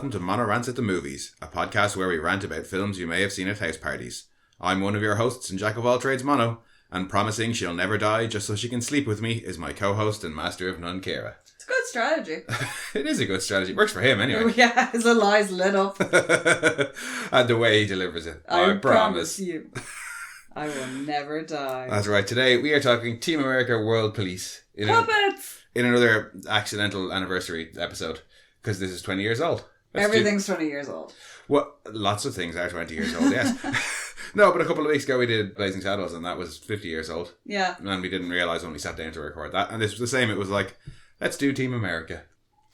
welcome to Mono Rants at the Movies, a podcast where we rant about films you may have seen at house parties. I'm one of your hosts and jack of all trades, Mono, and promising she'll never die just so she can sleep with me is my co-host and master of none, Kira. It's a good strategy. It is a good strategy. It works for him anyway. Yeah, his little eyes lit up. And the way he delivers it. I promise you, I will never die. That's right. Today we are talking Team America World Police. Muppets! In another accidental anniversary episode. Because this is 20 years old. Everything's 20 years old. Well, lots of things are 20 years old, yes. No, but a couple of weeks ago we did Blazing Saddles and that was 50 years old. Yeah. And we didn't realise when we sat down to record that. And this was the same. It was like, let's do Team America.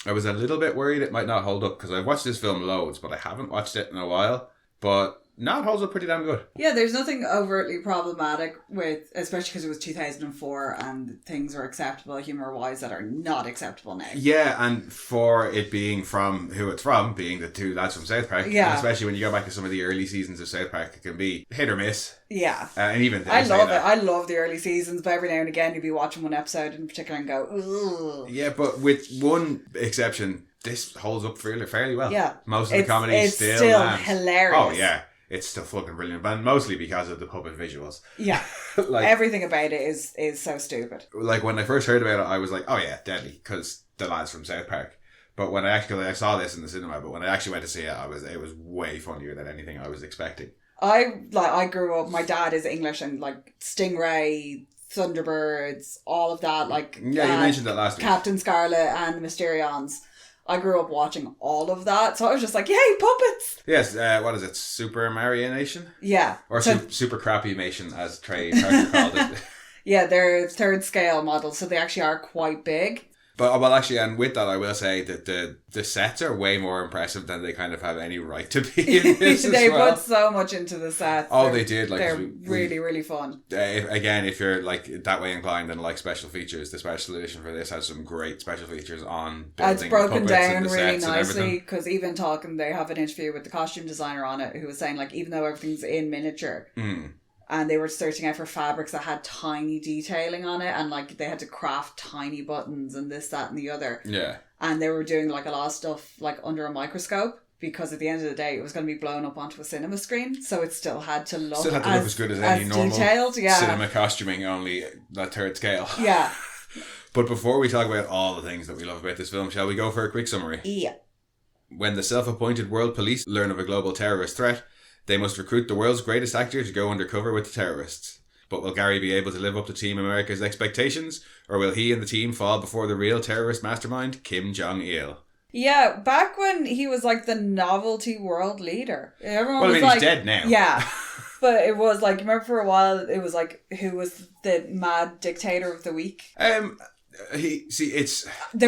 I was a little bit worried it might not hold up because I've watched this film loads, but I haven't watched it in a while. But no, it holds up pretty damn good. Yeah, there's nothing overtly problematic with, especially because it was 2004 and things were acceptable humour-wise that are not acceptable now. Yeah, and for it being from who it's from, being the two lads from South Park, yeah. And especially when you go back to some of the early seasons of South Park, it can be hit or miss. Yeah. And even I love it. I love the early seasons, but every now and again you'd be watching one episode in particular and go, ugh. Yeah, but with one exception, this holds up fairly well. Yeah. Most of the comedy it's still hilarious. Oh, yeah. It's still fucking brilliant, but mostly because of the puppet visuals. Yeah. Like, everything about it is so stupid. Like, when I first heard about it, I was like, oh yeah, deadly, because the lads from South Park. But when I saw this in the cinema, but when I actually went to see it, it was way funnier than anything I was expecting. I grew up, my dad is English, and like Stingray, Thunderbirds, all of that, like... Yeah, you mentioned that last week. Captain Scarlet and the Mysterions. I grew up watching all of that, so I was just like, yay, puppets! Yes, what is it, supermarionation? Yeah. Or super crappy-mation, as Trey Parker called it. Yeah, they're third scale models, so they actually are quite big. But, well, actually, and with that, I will say that the sets are way more impressive than they kind of have any right to be in this They as well. put so much into the sets. Oh, they did. Like, they're really fun. If you're like that way inclined and like special features, the special edition for this has some great special features on building it's broken puppets down and the really sets and nicely, because even talking, they have an interview with the costume designer on it who was saying, like, even though everything's in miniature... And they were searching out for fabrics that had tiny detailing on it. And, like, they had to craft tiny buttons and this, that, and the other. Yeah. And they were doing, like, a lot of stuff, like, under a microscope. Because at the end of the day, it was going to be blown up onto a cinema screen. So it still had to look as good as any normal detailed, cinema costuming, only that third scale. Yeah. But before we talk about all the things that we love about this film, shall we go for a quick summary? Yeah. When the self-appointed world police learn of a global terrorist threat, they must recruit the world's greatest actor to go undercover with the terrorists. But will Gary be able to live up to Team America's expectations? Or will he and the team fall before the real terrorist mastermind, Kim Jong-il? Yeah, back when he was like the novelty world leader. Everyone was he's dead now. Yeah. But it was like, remember for a while, it was like, who was the mad dictator of the week? There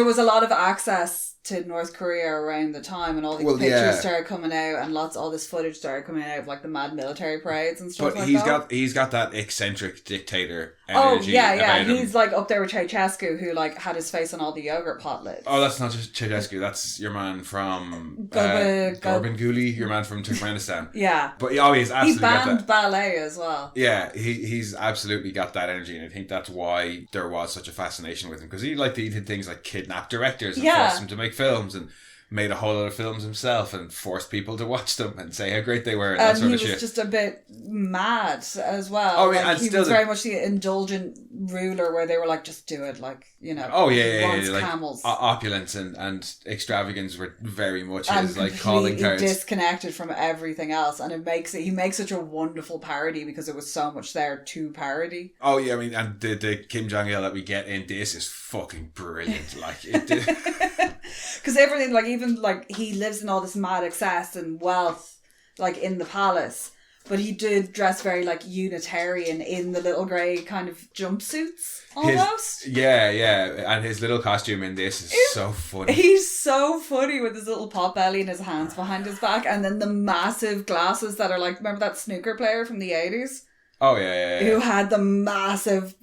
was a lot of access to North Korea around the time, and all these pictures started coming out, and all this footage started coming out of like the mad military parades and stuff. But he's got that eccentric dictator energy. Oh yeah, about him. He's like up there with Ceausescu, who like had his face on all the yogurt pot lids. Oh, that's not just Ceausescu. That's your man from Gorban Guli, your man from Turkmenistan. Yeah, but he's absolutely he banned got that ballet as well. Yeah, he's absolutely got that energy, and I think that's why there was such a fascination with him, because he did things like kidnap directors and force them to make films, and made a whole lot of films himself and forced people to watch them and say how great they were and that sort of shit. And he was just a bit mad as well. Oh, yeah, and he was very much the indulgent ruler where they were like, just do it, like, you know. Oh, yeah. Like, camels. Opulence and extravagance were very much his like calling cards. Disconnected from everything else, and he makes such a wonderful parody because there was so much there to parody. Oh yeah, I mean, and the Kim Jong-il that we get in this is fucking brilliant. Like it did. Because everything, like, even like he lives in all this mad excess and wealth, like in the palace, but he did dress very like Unitarian in the little grey kind of jumpsuits almost. And his little costume in this is so funny. He's so funny with his little pot belly and his hands behind his back, and then the massive glasses that are like, remember that snooker player from the 80s? Oh yeah. Who had the massive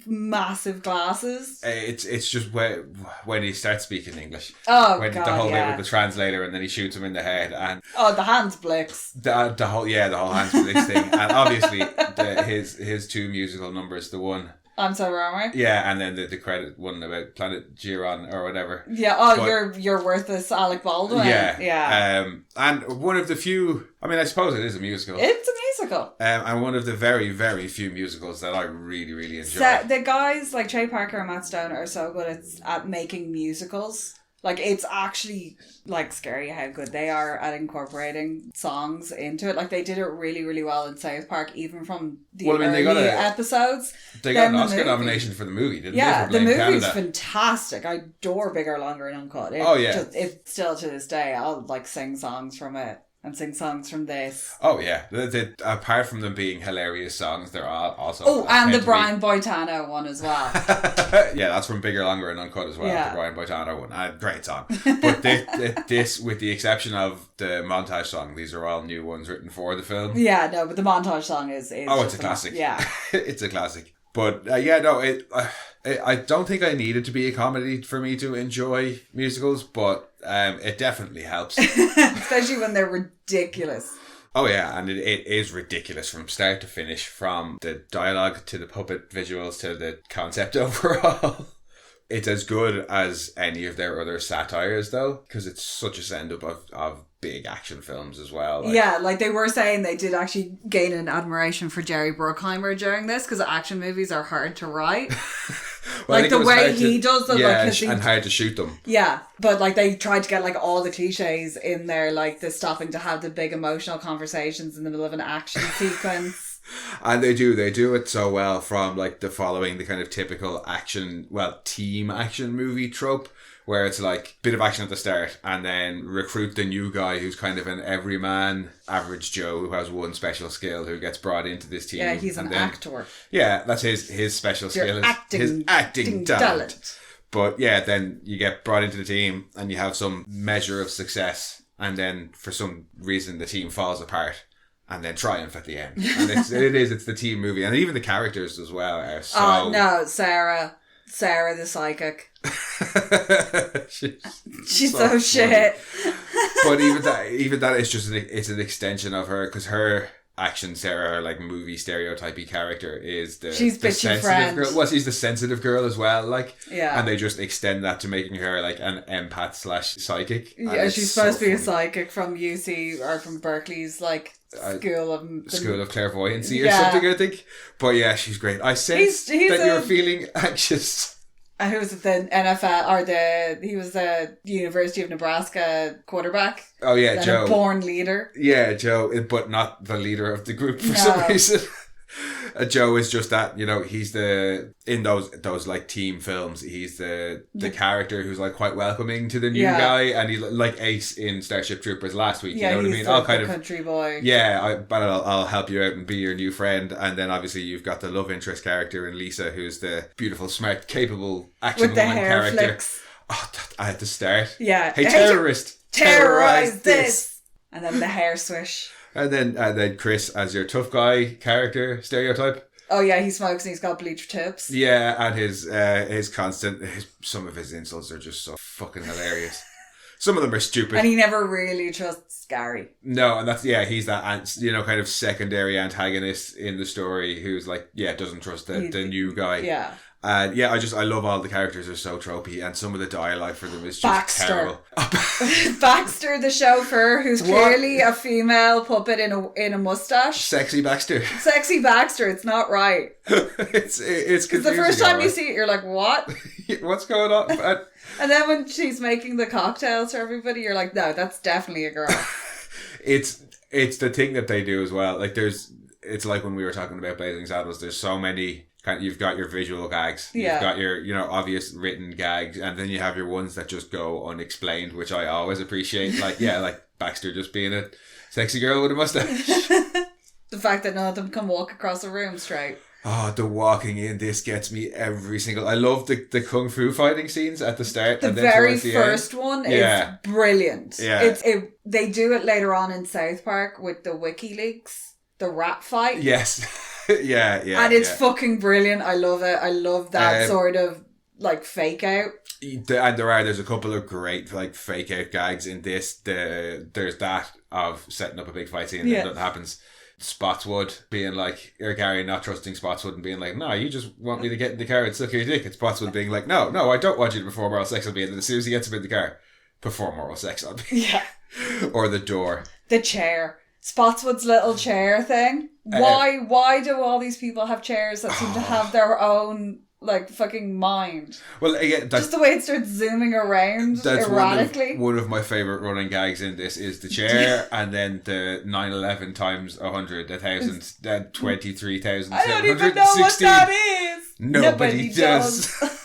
glasses. It's just when he starts speaking English. Oh, when God, the whole bit with the translator, and then he shoots him in the head, and the hands blicks. The whole hands blicks thing, and obviously his two musical numbers. The one I'm so wrong. Yeah, and then the credit one about Planet Giron or whatever. Yeah, you're worthless, Alec Baldwin. Yeah. And one of the few, I mean, I suppose it is a musical. It's a musical. And one of the very, very few musicals that I really, really enjoy. The guys like Trey Parker and Matt Stone are so good at making musicals. Like, it's actually, like, scary how good they are at incorporating songs into it. Like, they did it really, really well in South Park, even from the early episodes. They got an Oscar nomination for the movie, didn't they? Yeah, the movie's fantastic. I adore Bigger, Longer and Uncut. It's still, to this day, I'll, like, sing songs from it. And sing songs from this. Oh, yeah. Apart from them being hilarious songs, they're all also... Oh, and the Brian Boitano one as well. Yeah, that's from Bigger, Longer and Uncut as well. Yeah. The Brian Boitano one. Great song. But this, with the exception of the montage song, these are all new ones written for the film. Yeah, no, but the montage song is it's a classic. Yeah. It's a classic. But, I don't think I needed to be a comedy for me to enjoy musicals, but it definitely helps. Especially when they're ridiculous. Oh yeah, and it is ridiculous from start to finish, from the dialogue to the puppet visuals to the concept overall. It's as good as any of their other satires, though, because it's such a send-up of big action films as well. Like they were saying they did actually gain an admiration for Jerry Bruckheimer during this, because action movies are hard to write. Well, like the way he does them. And hard to shoot them. Yeah, but like they tried to get like all the cliches in there, like the stopping to have the big emotional conversations in the middle of an action sequence. And they do it so well, from like the following the kind of typical team action movie trope, where it's like bit of action at the start and then recruit the new guy who's kind of an everyman, average Joe who has one special skill, who gets brought into this team. Yeah, he's an actor. Yeah, that's his special skill. His acting talent. But yeah, then you get brought into the team and you have some measure of success, and then for some reason the team falls apart. And then triumph at the end. And it's the team movie. And even the characters as well are so... Oh, no, Sarah the psychic. She's so shit. But even that is just it's an extension of her, because her actions there are like movie stereotypy character is she's the bitchy sensitive friend. girl. Well, she's the sensitive girl as well, like. Yeah. And they just extend that to making her like an empath / psychic. Yeah, she's supposed to be a psychic from UC or from Berkeley's like School of Clairvoyancy or something, I think. But yeah, she's great. I sense that you're feeling anxious. And who was the NFL he was the University of Nebraska quarterback. Oh yeah, Joe. A born leader. Yeah, Joe, but not the leader of the group for some reason. Joe is just that, he's in those like team films, he's the character who's like quite welcoming to the new guy, and he like Ace in Starship Troopers last week. Yeah, you know what I mean? All kind of country boy. Yeah, I'll help you out and be your new friend. And then obviously you've got the love interest character in Lisa, who's the beautiful, smart, capable action woman character. Flicks. Oh, I had to start. Yeah. Hey, terrorist, terrorize this. And then the hair swish. And then Chris as your tough guy character stereotype. Oh yeah, he smokes and he's got bleached tips. Yeah, and some of his insults are just so fucking hilarious. Some of them are stupid. And he never really trusts Gary. No, and he's that kind of secondary antagonist in the story who's like, doesn't trust the new guy. Yeah. And I love all the characters are so tropey, and some of the dialogue for them is just terrible. Baxter, the chauffeur, who's clearly a female puppet in a mustache. Sexy Baxter. It's not right. It's confusing. The first time you see it, you're like, what? What's going on? And then when she's making the cocktails for everybody, you're like, no, that's definitely a girl. It's the thing that they do as well. Like it's like when we were talking about Blazing Saddles, there's so many. You've got your visual gags, you've got your obvious written gags, and then you have your ones that just go unexplained, which I always appreciate. Like Baxter just being a sexy girl with a mustache. The fact that none of them can walk across a room straight. Oh, the walking in, this gets me every single... I love the kung fu fighting scenes at the start. The very first one is brilliant. Yeah. They do it later on in South Park with the WikiLeaks, the rat fight. Yes. Yeah. And it's fucking brilliant. I love it. I love that sort of like fake out. And there's a couple of great like fake out gags in this. There's that of setting up a big fight scene and then nothing happens. Spotswood being like, or Gary not trusting Spotswood and being like, no, you just want me to get in the car and suck your dick. And Spotswood being like, no, I don't want you to perform oral sex on me. And then as soon as he gets him in the car, perform oral sex on me. Yeah. Or the door. The chair. Spotswood's little chair thing. Why do all these people have chairs that seem to have their own like fucking mind? Well, again, just the way it starts zooming around erratically. One of my favourite running gags in this is the chair, and then the 9/11 times 100, 1,000, 23,716. I don't even know what that is. Nobody does.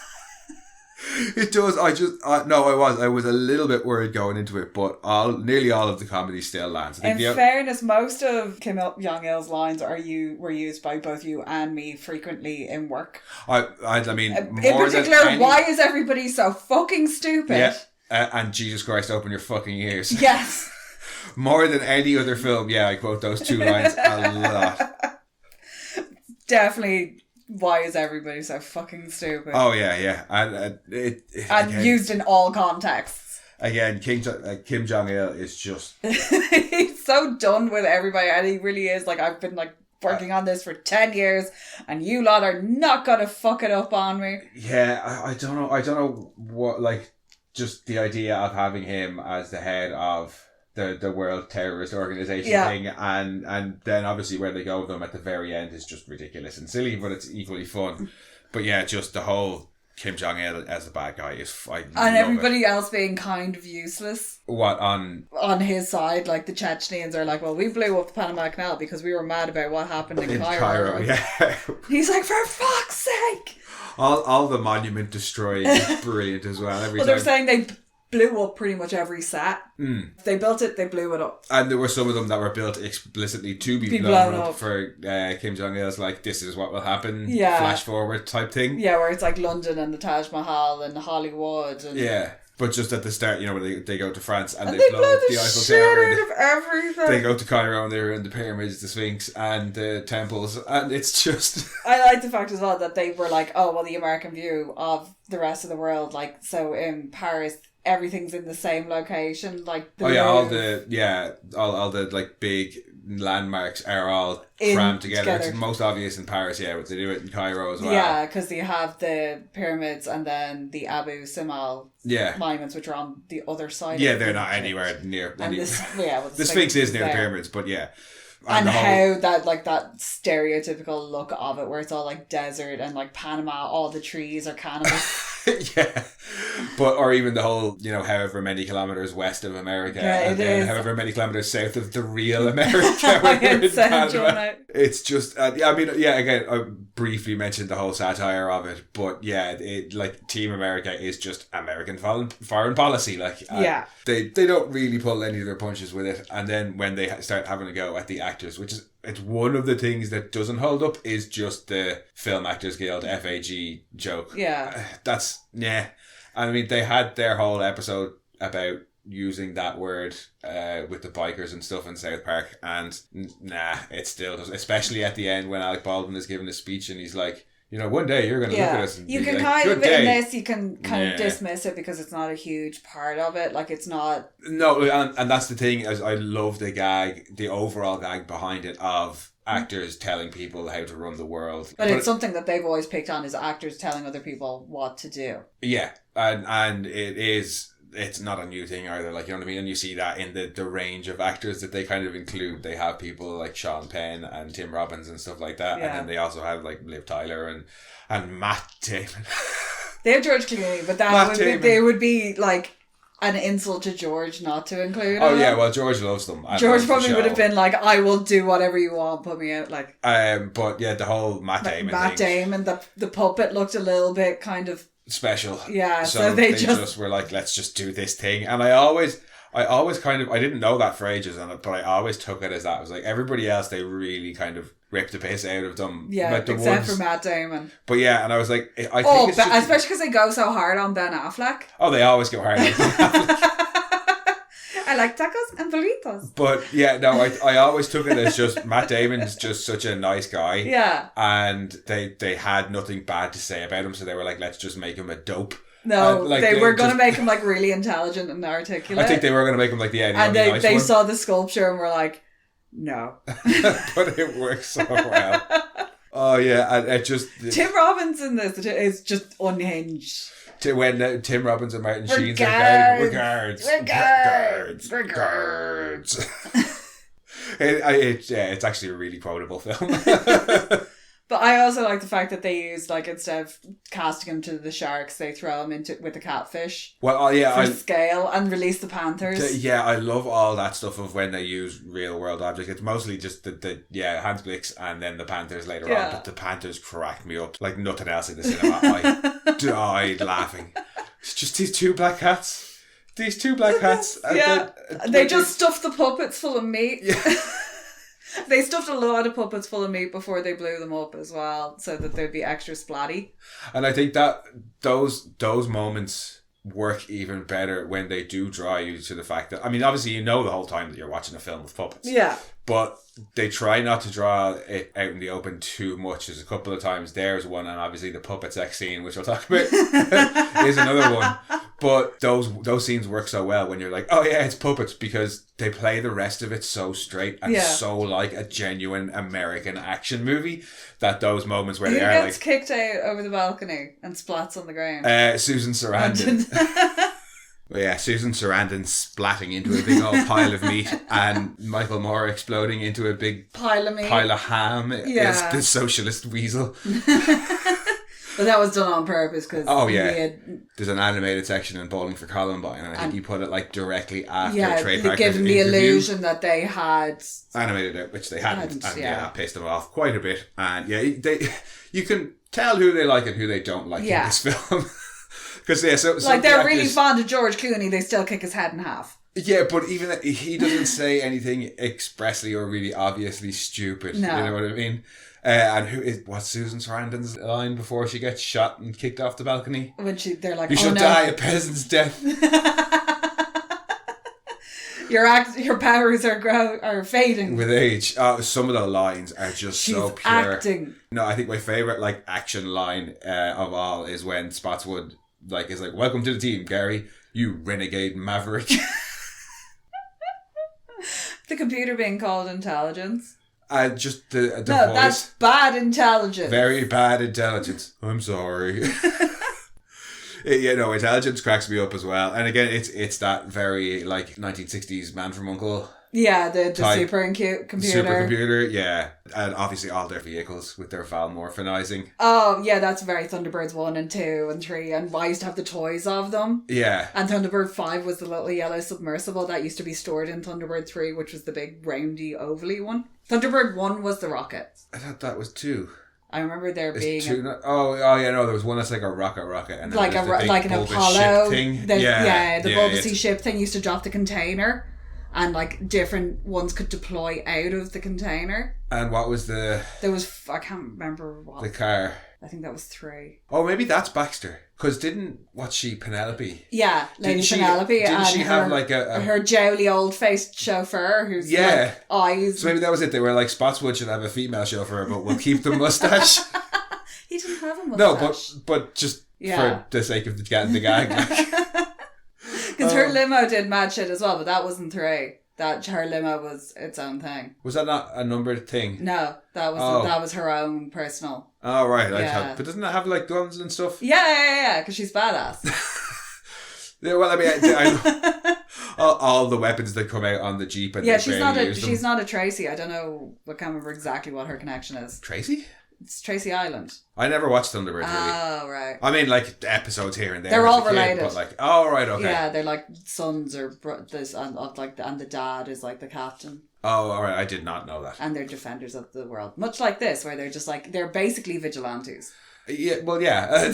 It does. I was a little bit worried going into it, but nearly all of the comedy still lands. In fairness, most of Kim Jong-il's lines were used by both you and me frequently in work. I mean, in particular, why is everybody so fucking stupid? Yeah, and Jesus Christ, open your fucking ears. Yes. More than any other film, yeah, I quote those two lines a lot. Definitely. Why is everybody so fucking stupid? Oh yeah, and again, used in all contexts. Again, Kim Jong-il is just he's so done with everybody, and he really is. Like, I've been like working on this for 10 years, and you lot are not gonna fuck it up on me. Yeah, I don't know what, like, just the idea of having him as the head of the World Terrorist Organization thing, and then obviously where they go with them at the very end is just ridiculous and silly, but it's equally fun. But yeah, just the whole Kim Jong-il as a bad guy is and everybody else being kind of useless. What on his side? Like the Chechens are like, well, we blew up the Panama Canal because we were mad about what happened in Cairo. Yeah. He's like, for fuck's sake! All the monument destroying is brilliant as well. They're saying they blew up pretty much every set. They built it, they blew it up. And there were some of them that were built explicitly to be blown up for Kim Jong-il's like, this is what will happen, flash forward type thing. Yeah, where it's like London and the Taj Mahal and Hollywood. And but just at the start, you know, when they go to France and they blow up the Eiffel Tower. Out of everything. They go to Cairo and they're in the pyramids, the Sphinx and the temples, and it's just... I like the fact as well that they were like, oh, well, the American view of the rest of the world, like, so in Paris... everything's in the same location, like all the like big landmarks are all crammed together. It's most obvious in Paris, but they do it in Cairo as well. Yeah, because you have the pyramids and then the Abu Simbel monuments, which are on the other side. Yeah, they're not anywhere near. And the Sphinx is near the pyramids, but yeah. And how that stereotypical look of it, where it's all like desert and like Panama, all the trees are cannabis. Or even the whole, you know, however many kilometers west of America, and then however many kilometers south of the real America. It's just, again, I briefly mentioned the whole satire of it, but like Team America is just American foreign policy. Like, they don't really pull any of their punches with it, and then when they start having a go at the actors, which is, it's one of the things that doesn't hold up, is just the Film Actors Guild FAG joke. I mean, they had their whole episode about using that word with the bikers and stuff in South Park, and it still does, especially at the end when Alec Baldwin is giving a speech and he's like, you know, one day you're going to look at us and you be can like, kind good of day. In this you can kind of dismiss it because it's not a huge part of it, like it's not and that's the thing, is I love the overall gag behind it of actors telling people how to run the world, but it's something that they've always picked on, is actors telling other people what to do. And it's not a new thing either, like, you know what I mean? And you see that in the range of actors that they kind of include. They have people like Sean Penn and Tim Robbins and stuff like that, and then they also have like Liv Tyler and Matt Damon. They have George Clooney, but they would be like an insult to George not to include him. Well, George loves them. George probably would have been like, I will do whatever you want, put me out, like. But yeah, the whole Matt Damon Damon, the puppet looked a little bit kind of special. Yeah, so they just were like, let's just do this thing. And I always kind of, I didn't know that for ages, but I always took it as that. It was like, everybody else, they really kind of ripped the piss out of them. Yeah, like except for Matt Damon. But yeah, and I was like, I think it's just, especially because they go so hard on Ben Affleck. Oh, they always go hard on Ben Affleck. I like tacos and burritos. But yeah, no, I always took it as just Matt Damon's just such a nice guy. Yeah. And they had nothing bad to say about him, so they were like, let's just make him a dope. No, they were going to make him like really intelligent and articulate. I think they were going to make him like the Eddie. And they saw the sculpture and were like, No. But it works so well. Oh yeah, and it just... Tim Robbins in this is just unhinged. When Tim Robbins and Martin Sheen's are guards. It's actually a really quotable film. But I also like the fact that they use, like, instead of casting him to the sharks, they throw him into with the catfish. Well, for scale and release the panthers. I love all that stuff of when they use real world objects. It's mostly just the Hans Blix and then the panthers later on. But the panthers cracked me up like nothing else in the cinema. I died laughing. It's just these two black cats. These two black cats. They just stuffed the puppets full of meat. Yeah. They stuffed a lot of puppets full of meat before they blew them up as well, so that they'd be extra splatty. And I think that those moments work even better when they do draw you to the fact that, I mean, obviously you know the whole time that you're watching a film with puppets. Yeah. But they try not to draw it out in the open too much. There's a couple of times there's one, and obviously the puppet sex scene, which we'll talk about, is another one. But those scenes work so well when you're like, oh yeah, it's puppets, because they play the rest of it so straight and so like a genuine American action movie, that those moments where Who they are gets kicked out over the balcony and splats on the ground? Susan Sarandon. Well, yeah, Susan Sarandon splatting into a big old pile of meat, and Michael Moore exploding into a big pile of ham. As the socialist weasel. But that was done on purpose because there's an animated section in Bowling for Columbine, and I think he put it like directly after Trey Parker's giving the illusion that they had animated it, which they hadn't, and pissed them off quite a bit. And you can tell who they like and who they don't like in this film. Because like they're really fond of George Clooney, they still kick his head in half. Yeah, but even he doesn't say anything expressly or really obviously stupid. No. You know what I mean? And what's Susan Sarandon's line before she gets shot and kicked off the balcony? When they're like, "You shall die a peasant's death." Your powers are fading with age. Some of the lines are just so pure. Acting. No, I think my favorite like action line of all is when Spotswood is like, "Welcome to the team, Gary. You renegade maverick." The computer being called intelligence. Just the voice. No, that's bad intelligence. Very bad intelligence. I'm sorry. Intelligence cracks me up as well. And again, it's that very like 1960s Man from U.N.C.L.E. Yeah, the super computer. Supercomputer, yeah. And obviously all their vehicles with their Valmorphanizing. Oh, yeah, that's very Thunderbirds 1 and 2 and 3. And I used to have the toys of them. Yeah. And Thunderbird 5 was the little yellow submersible that used to be stored in Thunderbird 3, which was the big roundy ovally one. Thunderbird 1 was the rocket. I thought that was 2. I remember there being there was one that's like a rocket and then like an Apollo thing. The bulbousy ship thing used to drop the container, and like different ones could deploy out of the container. And what was I can't remember what the car. I think that was 3. Oh, maybe that's Baxter. Because Penelope? Yeah, Lady Penelope. Didn't she have like her jowly old-faced chauffeur who's like eyes. So maybe that was it. They were like, Spotswood should have a female chauffeur, but we'll keep the mustache. He didn't have a mustache. No, but just for the sake of the gag. Because her limo did mad shit as well, but that wasn't 3. That her limo was its own thing. Was that not a numbered thing? No, that was her own personal. Oh right, but doesn't it have like guns and stuff? Yeah, because she's badass. Yeah, well, I mean, all the weapons that come out on the Jeep and she's not a Tracy. I don't know. I can't remember exactly what her connection is. Tracy? It's Tracy Island. I never watched Thunderbird really. Oh, right. I mean, like, episodes here and there. They're all related. But like, oh, right, okay. Yeah, they're like sons and the dad is like the captain. Oh, all right. I did not know that. And they're defenders of the world. Much like this, where they're just like, they're basically vigilantes. Yeah, well, yeah.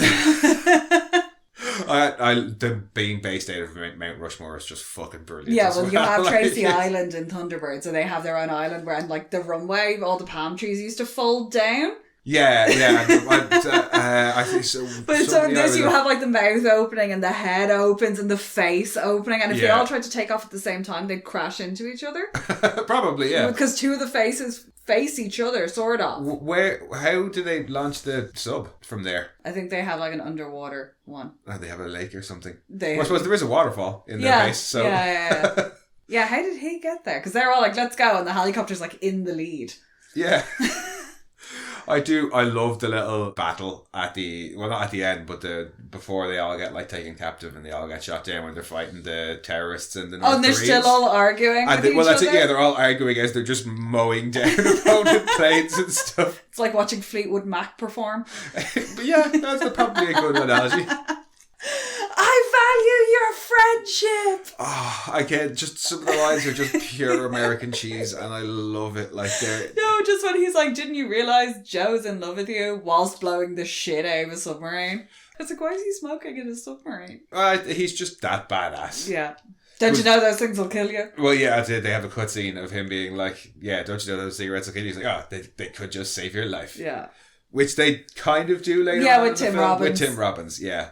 The being based out of Mount Rushmore is just fucking brilliant. Yeah, well, you have Tracy Island in Thunderbird, so they have their own island where, and like the runway, all the palm trees used to fold down. Yeah. I think so. But so in this, you have like the mouth opening and the head opens and the face opening, and if they all tried to take off at the same time, they'd crash into each other. Probably, yeah. Because two of the faces face each other, sort of. How do they launch the sub from there? I think they have like an underwater one. Oh, they have a lake or something. I suppose there is a waterfall in their base. So. Yeah. Yeah, how did he get there? Because they're all like, let's go, and the helicopter's like in the lead. Yeah. I love the little battle at the, well, not at the end, but before they all get like taken captive and they all get shot down when they're fighting the terrorists and the North and they're Koreans. still all arguing with each that's other. it, yeah, they're all arguing as they're just mowing down opponent planes and stuff. It's like watching Fleetwood Mac perform. But yeah, that's probably a good analogy. I value your friendship. Oh, again, just some of the lines are just pure American cheese, and I love it. Like they're just when he's like, "Didn't you realise Joe's in love with you?" whilst blowing the shit out of a submarine. I was like, why is he smoking in a submarine? He's just that badass. Yeah. Don't you know those things will kill you? Well, yeah, they have a cutscene of him being like, "Yeah, don't you know those cigarettes will kill you?" He's like, "Oh, they could just save your life." Yeah. Which they kind of do later on. Yeah, with in the Tim film. Robbins. With Tim Robbins, yeah.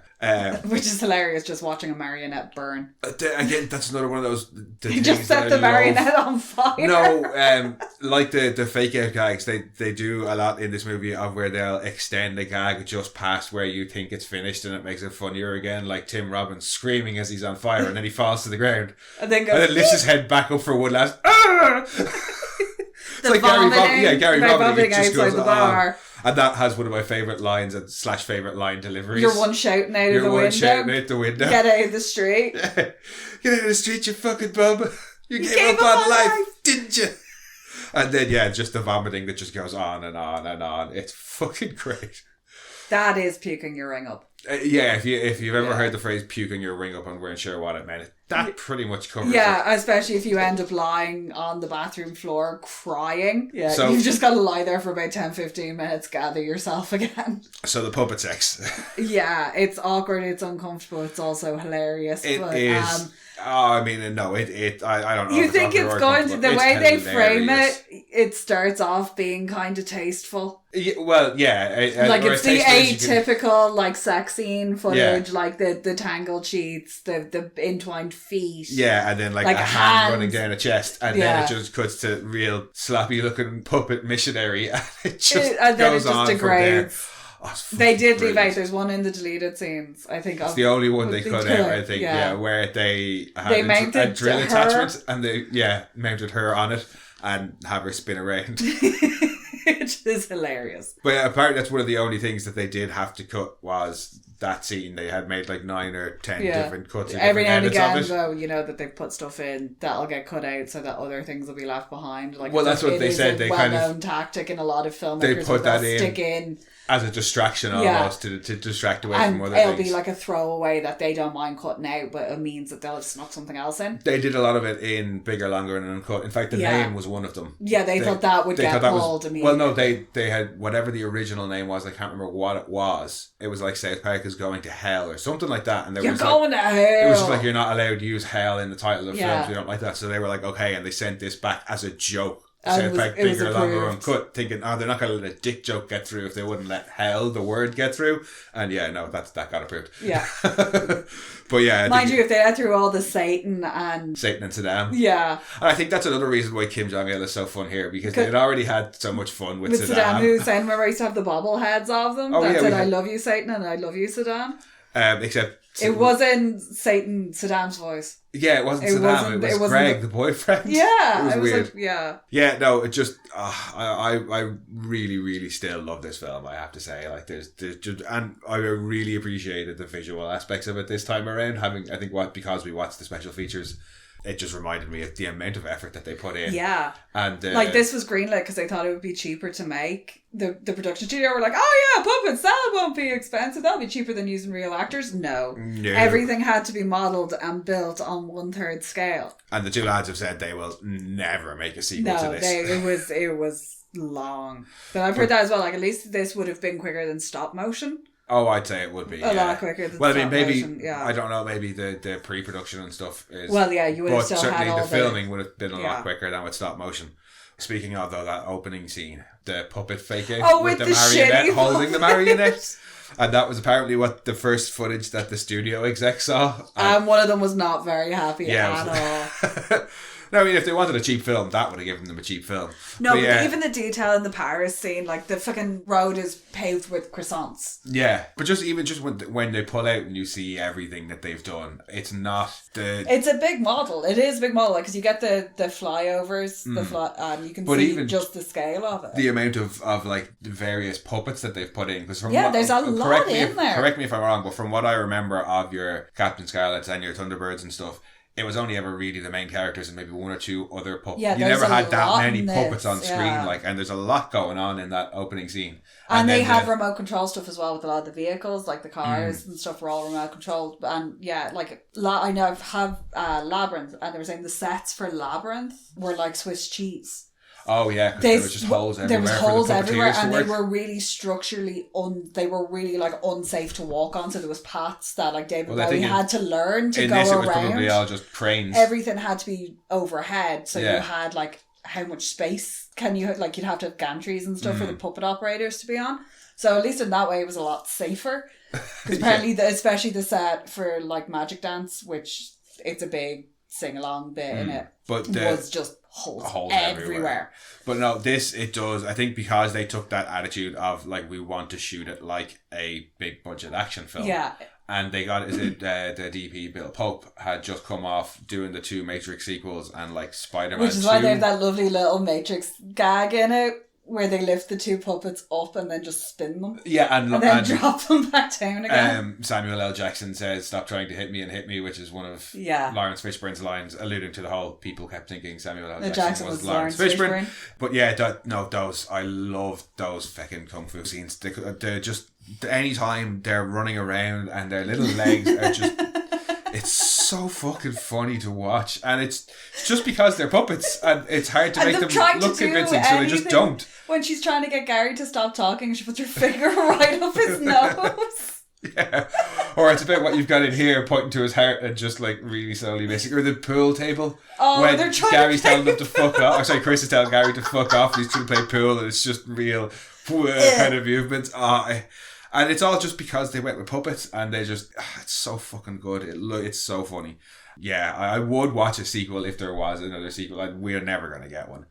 Which is hilarious, just watching a marionette burn. Again, that's another one of those. You just set the marionette on fire. No, like the fake out gags, they do a lot in this movie of where they'll extend the gag just past where you think it's finished and it makes it funnier again. Like Tim Robbins screaming as he's on fire and then he falls to the ground. And then lifts his head back up for one last. Ah! It's like Gary vomiting. It just goes the bar. And that has one of my favourite lines and / favourite line deliveries. You're one shouting out of the window. Shouting out the window. Get out of the street. Get out of the street, you fucking bum. You gave up on life, didn't you? And then, yeah, just the vomiting that just goes on and on and on. It's fucking great. That is puking your ring up. Yeah, if you've ever heard the phrase puking your ring up and weren't sure what it meant, that pretty much covers it. Yeah, especially if you end up lying on the bathroom floor crying. Yeah, so, you've just got to lie there for about 10-15 minutes, gather yourself again. So the puppet sex. Yeah, it's awkward, it's uncomfortable, it's also hilarious. It is. I mean, no, I don't know. You think it's going to, the way they frame hilarious. it starts off being kind of tasteful. Yeah, well, yeah. Like it's the atypical, like, sex scene footage, Yeah. like the tangled sheets, the entwined feet. Yeah, and then like a hand running down a chest, and then it just cuts to real sloppy looking puppet missionary, and it just goes on degrades. from there. Oh, they did leave brilliant. out. There's one in the deleted scenes, I think. It's the only one they cut out, I think. Yeah, where they had mounted a drill her. attachment, and they mounted her on it and have her spin around. Which is hilarious. But yeah, apparently that's one of the only things that they did have to cut was that scene. They had made like 9 or 10 different cuts. Every now and again, though, you know that they've put stuff in that'll get cut out so that other things will be left behind. Like, well, that's what they said. They well-known tactic in a lot of filmmakers. They put that stick in as a distraction almost to distract away from other it'll things. be like a throwaway that they don't mind cutting out, but it means that they'll have snuck something else in. They did a lot of it in Bigger, Longer and Uncut. In fact, the name was one of them. Yeah, they thought that would get pulled immediately. Well, no, they had whatever the original name was. I can't remember what it was. It was like South Park is going to hell or something like that. And there you're was going like, to hell. It was just like, you're not allowed to use hell in the title of films. We don't like that. So they were like, okay, and they sent this back as a joke. South Park, Bigger, Longer, Uncut, thinking, they're not going to let a dick joke get through if they wouldn't let hell, the word, get through. And yeah, no, that got approved. Yeah. But yeah. Mind you, if they had through all the Satan and Saddam. Yeah. And I think that's another reason why Kim Jong-il is so fun here, because they had already had so much fun with Saddam. Who said, remember I used to have the bobbleheads of them that said, I love you, Satan, and I love you, Saddam? Except... It wasn't Saddam's voice. Yeah, it wasn't Saddam. It was Greg, the boyfriend. Yeah, it was weird. Like, yeah. Yeah, no, it just I really, really still love this film. I have to say, like, there's just, and I really appreciated the visual aspects of it this time around. Because we watched the special features, it just reminded me of the amount of effort that they put in. Yeah. And like, this was greenlit because they thought it would be cheaper to make. The production studio were like, oh yeah, puppets, that won't be expensive. That'll be cheaper than using real actors. No. Everything had to be modelled and built on 1/3 scale. And the two lads have said they will never make a sequel to this. It was long. But I've heard that as well. Like, at least this would have been quicker than stop motion. Oh, I'd say it would be a lot quicker than well, I mean, maybe motion, I don't know. Maybe the pre-production and stuff is. Well, yeah, you would have still certainly had all the filming would have been a lot quicker than with stop motion. Speaking of, though, that opening scene, the puppet fake out with the marionette holding the marionette. And that was apparently what the first footage that the studio exec saw. And one of them was not very happy at all. No, I mean, if they wanted a cheap film, that would have given them a cheap film. No, but even the detail in the Paris scene, like the fucking road is paved with croissants. Yeah, but just when they pull out and you see everything that they've done, it's not the... It's a big model. It is a big model, because you get the flyovers, and you can see even just the scale of it. The amount of like the various puppets that they've put in. Because there's a lot in there. Correct me if I'm wrong, but from what I remember of your Captain Scarlets and your Thunderbirds and stuff, it was only ever really the main characters and maybe one or two other puppets. Yeah, you never had that many puppets on screen, and there's a lot going on in that opening scene. And they have remote control stuff as well with a lot of the vehicles, like the cars and stuff were all remote controlled. And yeah, like I know I've had Labyrinth, and they were saying the sets for Labyrinth were like Swiss cheese. Oh yeah, because there was just holes everywhere. There was holes everywhere, and they were really structurally they were really like unsafe to walk on. So there was paths that like David Bowie had to learn to go around. In this, it was probably all just cranes. Everything had to be overhead, so you had like how much space can you like? You'd have to have gantries and stuff for the puppet operators to be on. So at least in that way, it was a lot safer. Because apparently, especially the set for like Magic Dance, which it's a big sing along bit in it, but was just holes everywhere. But no, it does. I think because they took that attitude of like we want to shoot it like a big budget action film. Yeah. And they got the DP Bill Pope had just come off doing the 2 Matrix sequels and like Spider-Man, which is why they have that lovely little Matrix gag in it, where they lift the 2 puppets up and then just spin them. Yeah, and then drop them back down again. Samuel L. Jackson says, "Stop trying to hit me and hit me," which is one of Lawrence Fishburne's lines, alluding to the whole people kept thinking Samuel L. Jackson was Lawrence Fishburne. But yeah, I love those fucking kung fu scenes. They're just, anytime they're running around and their little legs are just... It's so fucking funny to watch, and it's just because they're puppets, and it's hard to make them look convincing, so they just don't. When she's trying to get Gary to stop talking, she puts her finger right up his nose. Yeah, or it's about what you've got in here, pointing to his heart and just like really slowly missing. Or the pool table, when Gary's telling them to fuck off. Or sorry, Chris is telling Gary to fuck off. He's trying to play pool, and it's just real kind of movements. And it's all just because they went with puppets, and they just... it's so fucking good. It's so funny. Yeah, I would watch a sequel if there was another sequel. Like, we're never going to get one.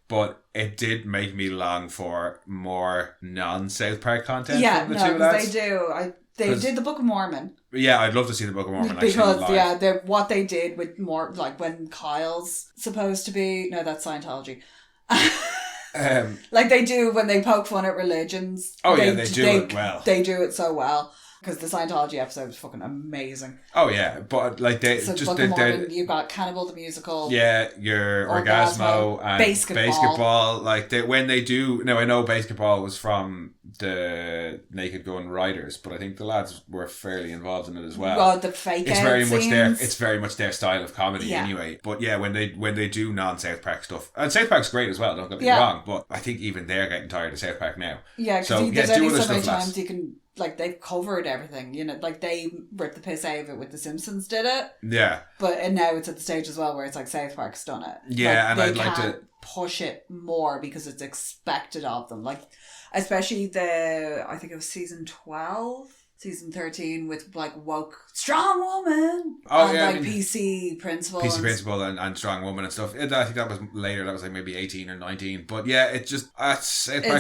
But it did make me long for more non-South Park content from the two lads. They do. They did the Book of Mormon. Yeah, I'd love to see the Book of Mormon. Because, what they did with more... Like, when Kyle's supposed to be... No, that's Scientology. Like they do when they poke fun at religions. They do it well. They do it so well, because the Scientology episode was fucking amazing. Oh yeah, but like they so just you've got Cannibal the Musical. Yeah, your Orgasmo and Basketball. Like when they do. Now I know Basketball was from the Naked Gun Riders, but I think the lads were fairly involved in it as well. Well, the fake it's very much their style of comedy anyway. But yeah, when they do non-South Park stuff, and South Park's great as well, don't get me wrong, but I think even they're getting tired of South Park now. Yeah, because there's only so many times you can, like, they've covered everything, you know, like they ripped the piss out of it with The Simpsons did it. Yeah. And now it's at the stage as well where it's like South Park's done it. Yeah, like, and I'd like to push it more because it's expected of them. Like, especially I think it was season 12, season 13 with like woke strong woman. Oh, and yeah. Like PC Principal. PC Principal and Strong Woman and stuff. I think that was later. That was like maybe 18 or 19. But yeah, it just... it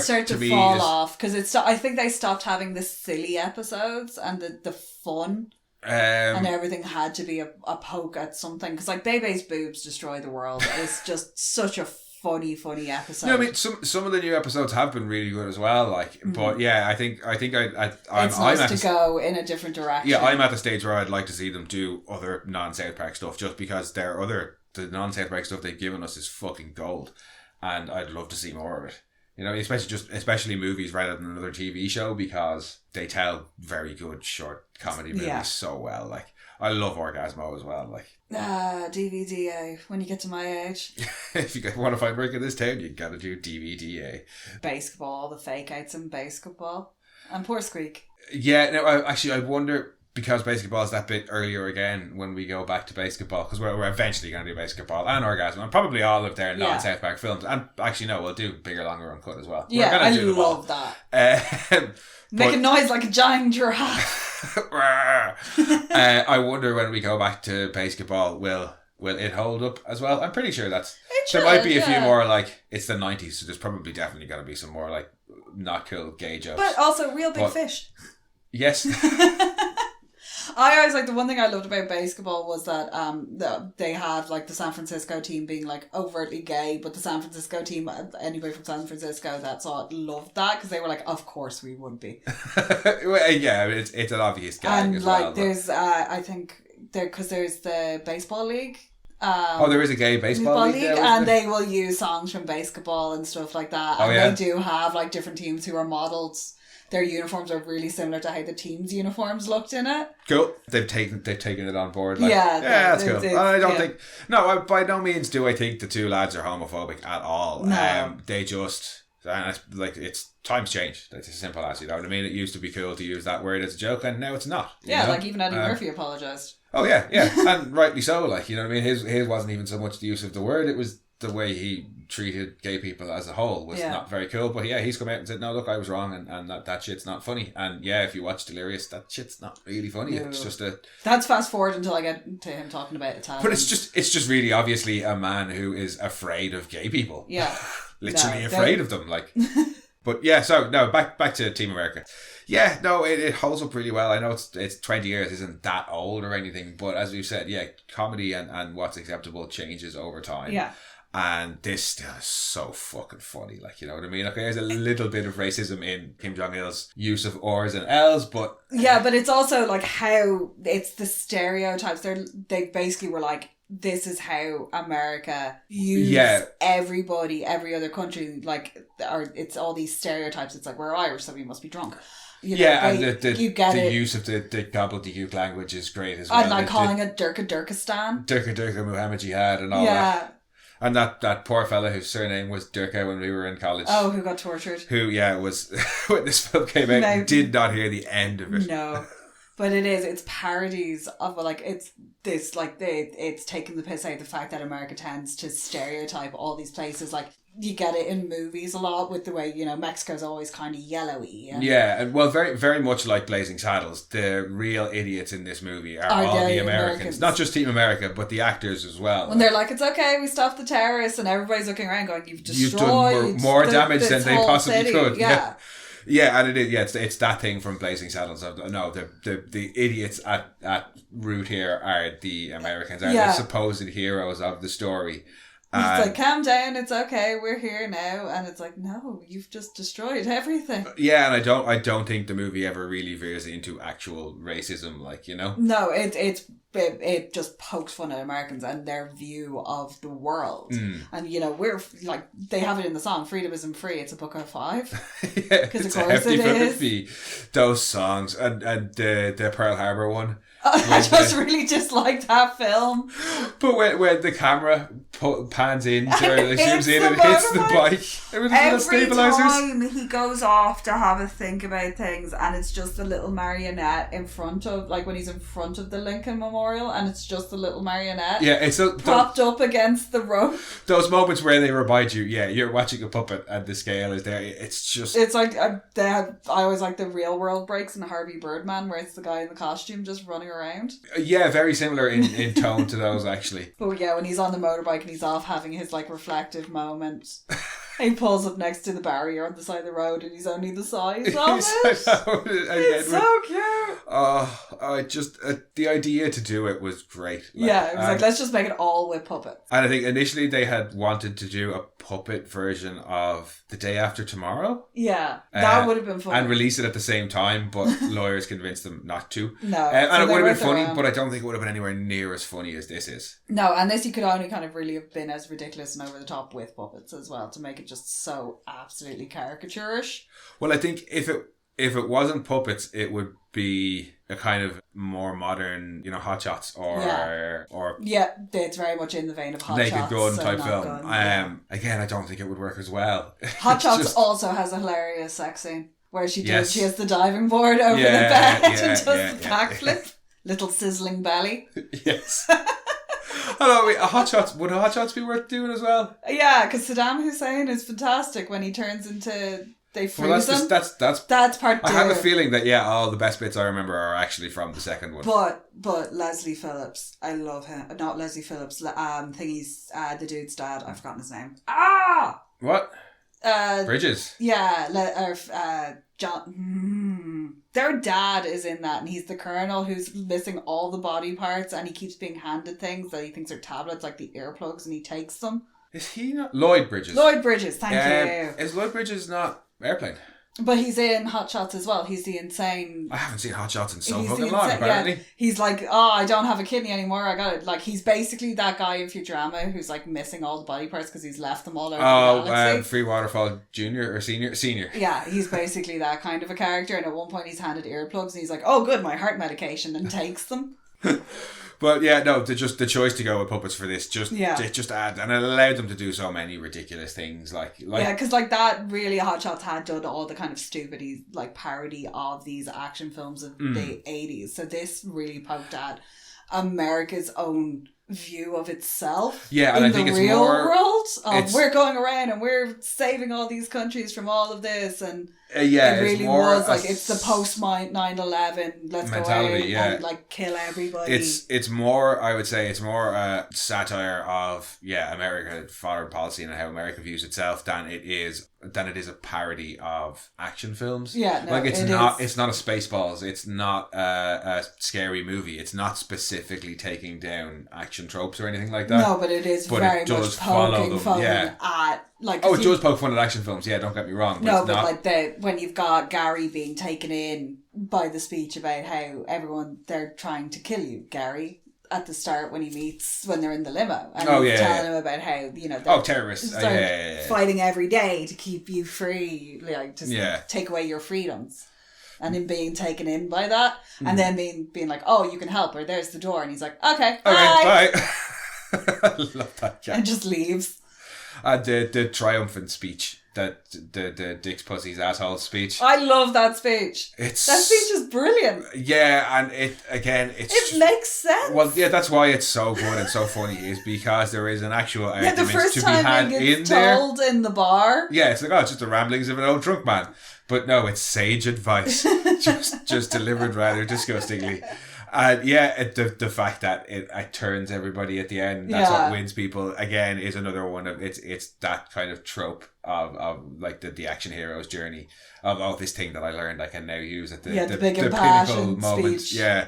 started to fall off because I think they stopped having the silly episodes and the fun. And everything had to be a poke at something. Because like Bebe's boobs destroy the world. It's just such a funny episode. No, I mean some of the new episodes have been really good as well. Like, but yeah, I think it's nice to go in a different direction. Yeah, I'm at the stage where I'd like to see them do other non-South Park stuff, just because the non-South Park stuff they've given us is fucking gold, and I'd love to see more of it. You know, especially movies rather than another TV show, because they tell very good short comedy movies so well. Like, I love Orgasmo as well. Like, DVDA. When you get to my age, if you want to find work in this town, you gotta do DVDA. Basketball, the fake outs in basketball, and poor Squeak. Yeah, no, I wonder, because Basketball is that bit earlier again when we go back to Basketball, because we're eventually going to do Basketball and Orgasm and probably all of their non-South Park films, and actually no, we'll do Bigger, Longer, Uncut as well. Yeah, I love that. Make a noise like a giant giraffe. I wonder when we go back to Basketball, will will it hold up as well? I'm pretty sure that's... It There might be should, a few yeah. more, like, it's the 90s, so there's probably definitely got to be some more, like, not cool gay jokes. But also real big fish. Yes. I always, like, the one thing I loved about basketball was that they had, like, the San Francisco team being, like, overtly gay, but the San Francisco team, anybody from San Francisco that saw it loved that, because they were like, of course we would be. Well, yeah, it's an obvious gag and, as like, well. there's, I think, because there's the baseball league. There is a gay baseball league there, and they will use songs from basketball and stuff like that. And they do have, like, different teams who are modelled. Their uniforms are really similar to how the team's uniforms looked in it. Cool. They've taken it on board. Like, yeah, that's cool. I don't think... No, by no means do I think the two lads are homophobic at all. No. They just... And it's, like, it's... Times change. That's as simple as, you know what I mean? It used to be cool to use that word as a joke, and now it's not. Yeah, know? like even Eddie Murphy apologised. Oh, yeah. And rightly so, like, you know what I mean? His wasn't even so much the use of the word, it was the way he treated gay people as a whole was not very cool. But yeah, he's come out and said, no, look, I was wrong, and that shit's not funny. And yeah, if you watch Delirious, that shit's not really funny. No. It's just a... That's fast forward until I get to him talking about Italian. But it's just really obviously a man who is afraid of gay people. Yeah. Literally afraid of them, like... But yeah, so no, back to Team America. Yeah, no, it holds up really well. I know it's 20 years, isn't that old or anything, but as we've said, yeah, comedy and what's acceptable changes over time. Yeah. And this still is so fucking funny, like, you know what I mean? Okay, there's a little bit of racism in Kim Jong-il's use of R's and L's, but... Yeah, but it's also like how it's the stereotypes. They basically were like, this is how America views everybody, every other country, like, or it's all these stereotypes. It's like, we're Irish, so we must be drunk. You know, and the use of the gobbledygook language is great as well. And like calling it Durka-Durkistan. Durka Muhammad Jihad and all that. And that poor fella whose surname was Durka when we were in college. Oh, who got tortured. Who, was, when this film came out, did not hear the end of it. No. But it's parodies of, like, it's this, like, it's taking the piss out of the fact that America tends to stereotype all these places. Like, you get it in movies a lot with the way, you know, Mexico's always kind of yellowy. And well, very, very much like Blazing Saddles, the real idiots in this movie are all the Americans. Not just Team America, but the actors as well. When they're like, it's okay, we stopped the terrorists, and everybody's looking around going, you've done more damage than they possibly could. Yeah. Yeah, and it is. Yeah, it's that thing from Blazing Saddles. No, the idiots at root here are the Americans, are the supposed heroes of the story. It's like, calm down, it's okay, we're here now. And it's like, no, you've just destroyed everything. Yeah, and I don't think the movie ever really veers into actual racism, like, you know? No, it just pokes fun at Americans and their view of the world. And, you know, we're like, they have it in the song, freedom isn't free, it's a book of five. Yeah, because of course it is. Those songs and the Pearl Harbor one. I just really disliked that film. But when the camera pans in, zooms in and hits the bike. Every time he goes off to have a think about things, and it's just a little marionette in front of, like when he's in front of the Lincoln Memorial, and it's just a little marionette. Yeah, it's propped up against the rope. Those moments where they remind you, you're watching a puppet and the scale is there. It's just... It's like, I always like the Real World breaks in Harvey Birdman, where it's the guy in the costume just running around. Yeah, very similar in tone to those, actually. But yeah, when he's on the motorbike and he's off having his, like, reflective moment, he pulls up next to the barrier on the side of the road and he's only the size of it. It's so cute. The idea to do it was great. It was like, let's just make it all with puppets. And I think initially they had wanted to do a puppet version of The Day After Tomorrow. Yeah, that would have been fun. And release it at the same time, but lawyers convinced them not to. No. And it would have been funny, but I don't think it would have been anywhere near as funny as this is. No, and this you could only kind of really have been as ridiculous and over the top with puppets as well, to make it just so absolutely caricaturish. Well, I think if it wasn't puppets, it would be a kind of more modern, you know, Hot Shots or it's very much in the vein of Hot Naked Shots. Gun type film. Again, I don't think it would work as well. Hot Shots also has a hilarious sex scene where she has the diving board over the bed and does the backflip. Little sizzling belly. Yes. Hello, Hot Shots. Would Hot Shots be worth doing as well? Yeah, because Saddam Hussein is fantastic when he turns into they freeze him. That's part 2. I have a feeling that all the best bits I remember are actually from the second one. But Leslie Phillips, I love him. Not Leslie Phillips. Thingy's the dude's dad. I've forgotten his name. What? Bridges. Yeah, John. Their dad is in that, and he's the colonel who's missing all the body parts, and he keeps being handed things that he thinks are tablets, like the earplugs, and he takes them. Is he not Lloyd Bridges? Lloyd Bridges, thank you. Is Lloyd Bridges not Airplane? But he's in Hot Shots as well. He's the insane... I haven't seen Hot Shots in so fucking long, apparently. Yeah. He's like, I don't have a kidney anymore. I got it. Like, he's basically that guy in Futurama who's like missing all the body parts because he's left them all over the galaxy. Free Waterfall Junior or Senior? Yeah, he's basically that kind of a character. And at one point he's handed earplugs and he's like, oh good, my heart medication, and takes them. But yeah, no, the choice to go with puppets for this it just add, and it allowed them to do so many ridiculous things like because like that really Hot Shots had done all the kind of stupid like parody of these action films of the 80s, so this really poked at America's own view of itself and I think the it's real more world. We're going around and we're saving all these countries from all of this, and it really was like it's the post 9/11 let's mentality, go out and like kill everybody. It's more, I would say, it's more a satire of America, foreign policy, and how America views itself than it is a parody of action films. It's not a Spaceballs, it's not a scary movie, it's not specifically taking down action tropes or anything like that. No, but it is very much poking fun at like. It does poke fun at action films. Yeah, don't get me wrong. When you've got Gary being taken in by the speech about how they're trying to kill you, Gary. At the start when they're in the limo and he's telling him about how they're terrorists fighting every day to keep you free, like to take away your freedoms, and him being taken in by that and then being like, oh, you can help her, there's the door, and he's like, okay bye. I love that guy. and just leaves. The triumphant speech, that the Dick's Pussy's asshole speech. I love that speech. That speech is brilliant. Yeah, and it makes sense. Well, yeah, that's why it's so good and so funny, is because there is an actual argument the first to be time had it in gets there. told in the bar. Yeah, it's like, it's just the ramblings of an old drunk man. But no, it's sage advice, just delivered rather disgustingly. The fact that it turns everybody at the end, that's what wins people, again, is another one of it's that kind of trope of like the action hero's journey of this thing that I learned I can now use at the big pinnacle moment. Speech. Yeah.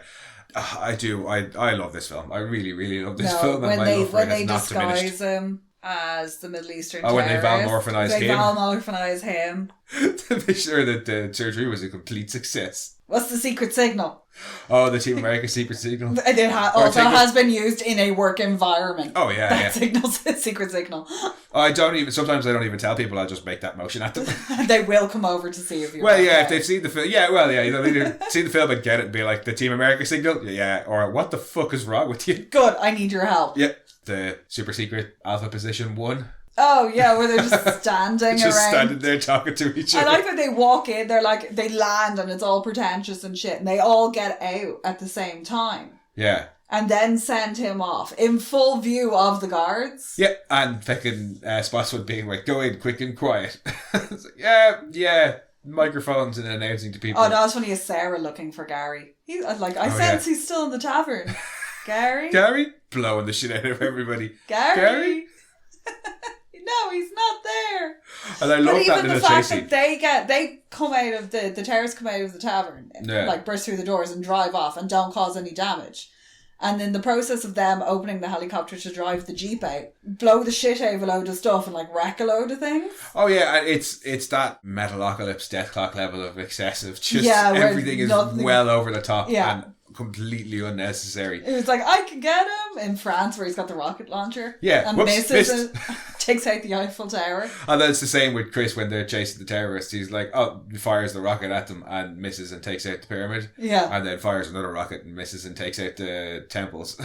I do. I love this film. I really, really love this film. When and they disguise him as the Middle Eastern terrorist. When they Valmorphanize him. They Valmorphanize him. To make sure that the surgery was a complete success. What's the secret signal? Oh, the Team America secret signal. It has been used in a work environment. Oh yeah, that signal's a secret signal. Sometimes I don't even tell people. I'll just make that motion at them. They will come over to see if you're. Well, if they've seen the film, they'll either see the film and get it and be like, the Team America signal, or what the fuck is wrong with you? Good, I need your help. Yeah, the super secret alpha position 1. Oh yeah, where they're just standing standing there talking to each other. I like that they walk in, they land and it's all pretentious and shit, and they all get out at the same time. Yeah. And then send him off in full view of the guards. Yeah, and fucking Spotswood being like, go in quick and quiet. It's like, microphones and announcing to people. Oh no, it's funny as Sarah looking for Gary. I sense he's still in the tavern. Gary? Blowing the shit out of everybody. Gary? No, he's not there. And I love that little chase scene. They come out of the terrorists come out of the tavern, burst through the doors and drive off and don't cause any damage. And in the process of them opening the helicopter to drive the Jeep out, blow the shit out of a load of stuff and wreck a load of things. Oh yeah, it's that Metalocalypse Death Clock level of excessive. Everything is well over the top and completely unnecessary. It was like, I can get him in France where he's got the rocket launcher. Yeah. And misses takes out the Eiffel Tower. And then it's the same with Chris when they're chasing the terrorists. He's like, fires the rocket at them and misses and takes out the pyramid. Yeah. And then fires another rocket and misses and takes out the temples.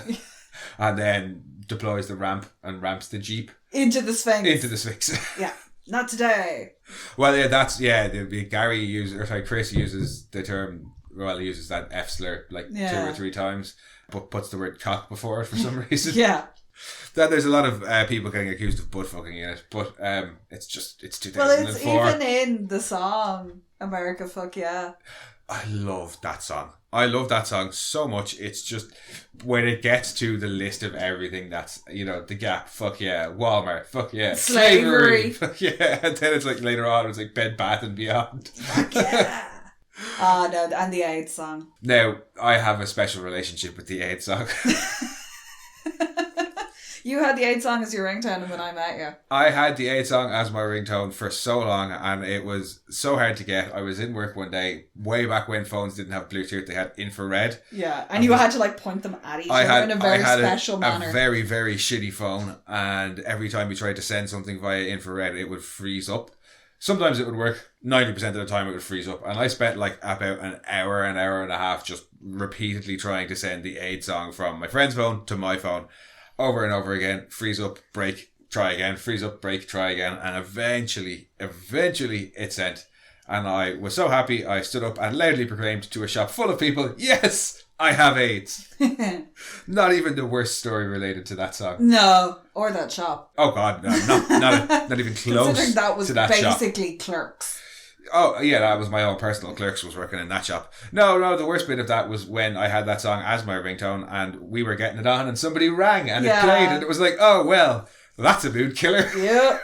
And then deploys the ramp and ramps the Jeep. Into the Sphinx. Yeah. Not today. Well, Chris uses the term. Well, he uses that F slur 2 or 3 times, but puts the word cock before it for some reason. Yeah. Then there's a lot of people getting accused of butt fucking in it, but it's 2004. Well, it's even in the song America Fuck Yeah. I love that song. I love that song so much. It's just when it gets to the list of everything that's, the Gap, fuck yeah, Walmart, fuck yeah, slavery, fuck yeah, and then it's like later on it's like Bed Bath and Beyond. Fuck yeah. Oh no, and the AIDS song. Now, I have a special relationship with the AIDS song. You had the AIDS song as your ringtone when I met you. I had the AIDS song as my ringtone for so long, and it was so hard to get. I was in work one day, way back when phones didn't have Bluetooth, they had infrared. Yeah, and you had to point them at each other in a very special manner. A very, very shitty phone, and every time we tried to send something via infrared, it would freeze up. Sometimes it would work. 90% of the time it would freeze up. And I spent about an hour and a half just repeatedly trying to send the AIDS song from my friend's phone to my phone. Over and over again, freeze up, break, try again, freeze up, break, try again, and eventually it sent. And I was so happy, I stood up and loudly proclaimed to a shop full of people, yes, I have AIDS. Not even the worst story related to that song. No, or that shop. Oh God, no, not even close. Considering that was to that basically shop. Clerks. Oh, yeah, that was my own personal Clerks was working in that shop. No, the worst bit of that was when I had that song as my ringtone and we were getting it on and somebody rang and it played and it was like, oh, well, that's a mood killer. Yeah.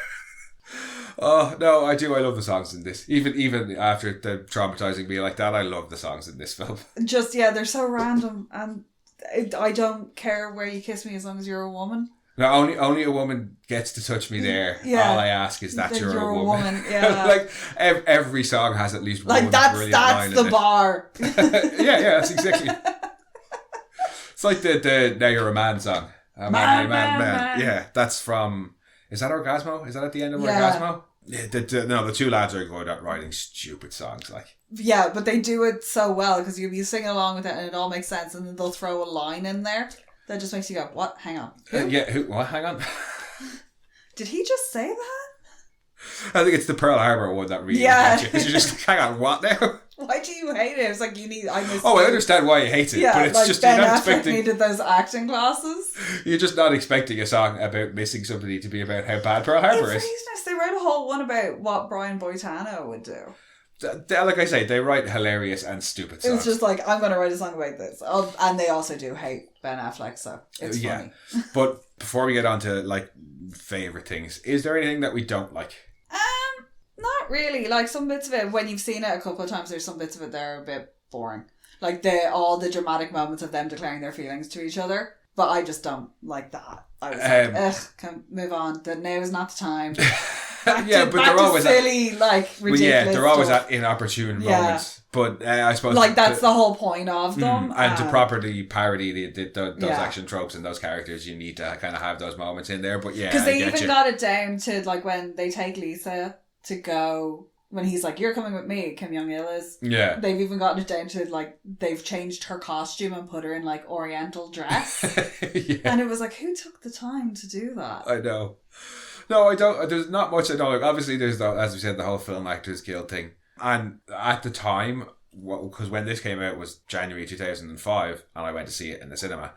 Oh, no, I do. I love the songs in this. Even after the traumatizing me like that, I love the songs in this film. Just, they're so random and I don't care where you kiss me as long as you're a woman. No, only a woman gets to touch me there. Yeah. All I ask is that you're a woman. Yeah. Every song has at least one brilliant line that's the bar. yeah, that's exactly. It's like the Now You're a Man song. Man. Yeah, that's from. Is that Orgasmo? Is that at the end of Orgasmo? Yeah, the two lads are good at writing stupid songs. Yeah, but they do it so well because you'll be singing along with it and it all makes sense, and then they'll throw a line in there. That just makes you go, what? Hang on. Who? What? Hang on. Did he just say that? I think it's the Pearl Harbor one that really gets you. Because you're just hang on, what now? Why do you hate it? It's like I understand why you hate it, but it's just Ben you're not Affleck expecting. needed those acting classes. You're just not expecting a song about missing somebody to be about how bad Pearl Harbor is. It's they wrote a whole one about what Brian Boitano would do. Like I say, they write hilarious and stupid songs. It's just like, I'm going to write a song about this. And they also do hate Ben Affleck, so it's funny. But before we get on to favourite things, is there anything that we don't like? Not really. Some bits of it, when you've seen it a couple of times, there's some bits of it that are a bit boring. All the dramatic moments of them declaring their feelings to each other. But I just don't like that. I was can move on. Now is not the time. But they're always silly, ridiculous. Well, they're always at inopportune moments. But I suppose that's the whole point of them. And to properly parody those action tropes and those characters, you need to kind of have those moments in there. But because they even got it down to when they take Lisa to go. When he's like, you're coming with me, Kim Jong-il is. Yeah. They've even gotten it down to, they've changed her costume and put her in, oriental dress. And it was who took the time to do that? I know. No, I don't. There's not much I don't like. Obviously, there's, as we said, the whole Film Actors Guild thing. And at the time, because when this came out was January 2005, and I went to see it in the cinema.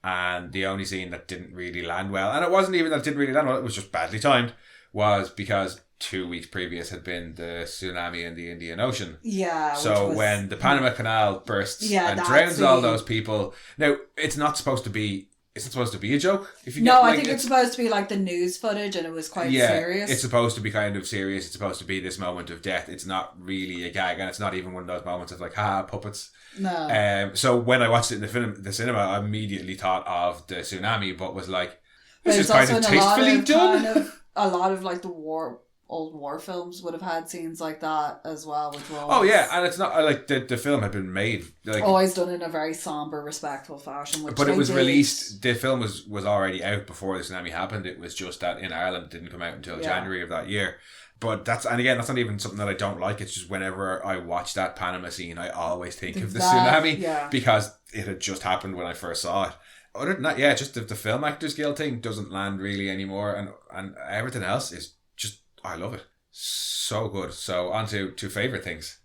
And the only scene that didn't really land well, and it wasn't even that it didn't really land well, it was just badly timed, was because 2 weeks previous had been the tsunami in the Indian Ocean. Yeah. So when the Panama Canal bursts and drowns all those people, now it's not supposed to be a joke. I think it's supposed to be the news footage, and it was quite serious. It's supposed to be kind of serious. It's supposed to be this moment of death. It's not really a gag, and it's not even one of those moments of puppets. No. So when I watched it in the cinema, I immediately thought of the tsunami, but was this is kind of tastefully done. A lot of the old war films would have had scenes like that as well with roles. Oh yeah, and it's not the film had been made always done in a very somber, respectful fashion. But it was released. The film was already out before the tsunami happened. It was just that in Ireland it didn't come out until January of that year. But that's not even something that I don't like. It's just whenever I watch that Panama scene, I always think of the tsunami because it had just happened when I first saw it. Other than that, just the Film Actors Guild thing doesn't land really anymore, and everything else is just I love it. So good. So on to favourite things.